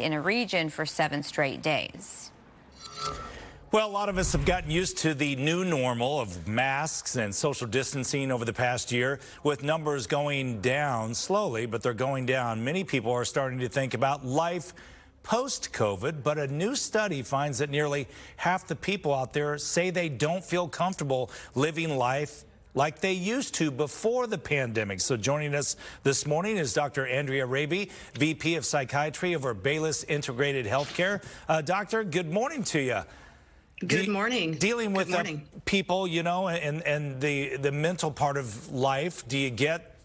in a region for 7 straight days. Well, a lot of us have gotten used to the new normal of masks and social distancing over the past year, with numbers going down slowly, but they're going down. Many people are starting to think about life post-COVID, but a new study finds that nearly half the people out there say they don't feel comfortable living life like they used to before the pandemic. So joining us this morning is Dr. Andrea Raby, VP of Psychiatry over Bayless Integrated Healthcare. Doctor, good morning to you. Good morning. Dealing with people, you know, and the mental part of life, do you get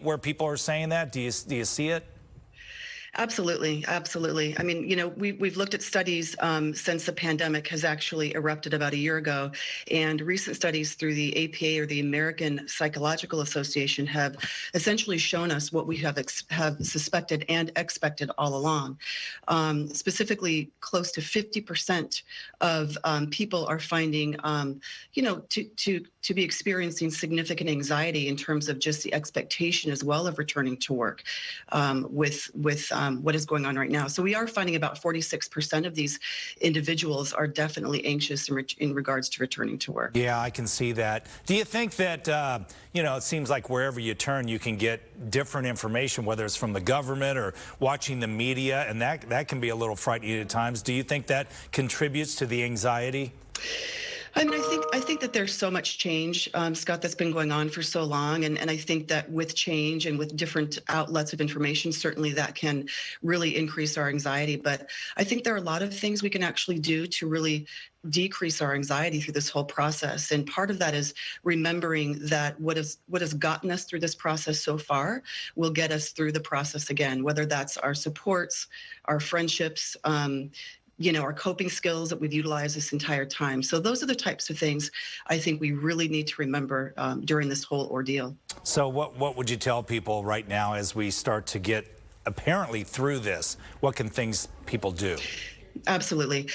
where people are saying that? Do you see it? Absolutely, absolutely. I mean, you know, we've looked at studies since the pandemic has actually erupted about a year ago, and recent studies through the APA, or the American Psychological Association, have essentially shown us what we have suspected and expected all along. Specifically, close to 50% of people are finding, you know, to be experiencing significant anxiety in terms of just the expectation as well of returning to work with what is going on right now. So we are finding about 46% of these individuals are definitely anxious in regards to returning to work. Yeah, I can see that. Do you think that, you know, it seems like wherever you turn, you can get different information, whether it's from the government or watching the media, and that can be a little frightening at times. Do you think that contributes to the anxiety? I mean, I think that there's so much change, Scott, that's been going on for so long. And I think that with change and with different outlets of information, certainly that can really increase our anxiety. But I think there are a lot of things we can actually do to really decrease our anxiety through this whole process. And part of that is remembering that what has gotten us through this process so far will get us through the process again, whether that's our supports, our friendships, you know, our coping skills that we've utilized this entire time. So those are the types of things I think we really need to remember during this whole ordeal. So what would you tell people right now as we start to get apparently through this? What can people do? Absolutely.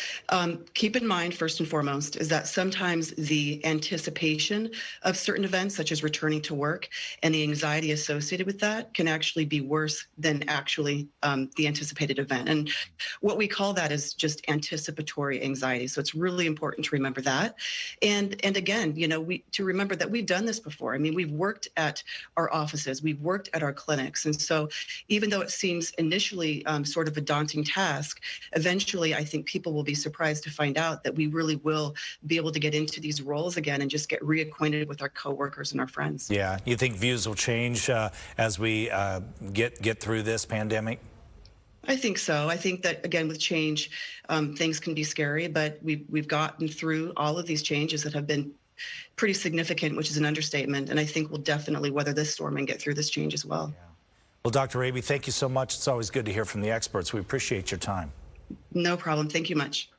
Keep in mind, first and foremost, is that sometimes the anticipation of certain events, such as returning to work, and the anxiety associated with that can actually be worse than actually the anticipated event. And what we call that is just anticipatory anxiety. So it's really important to remember that. And again, you know, to remember that we've done this before. I mean, we've worked at our offices, we've worked at our clinics. And so even though it seems initially sort of a daunting task, eventually I think people will be surprised to find out that we really will be able to get into these roles again and just get reacquainted with our coworkers and our friends. Yeah, you think views will change as we get through this pandemic? I think so. I think that, again, with change, things can be scary, but we've gotten through all of these changes that have been pretty significant, which is an understatement. And I think we'll definitely weather this storm and get through this change as well. Yeah. Well, Dr. Raby, thank you so much. It's always good to hear from the experts. We appreciate your time. No problem. Thank you much.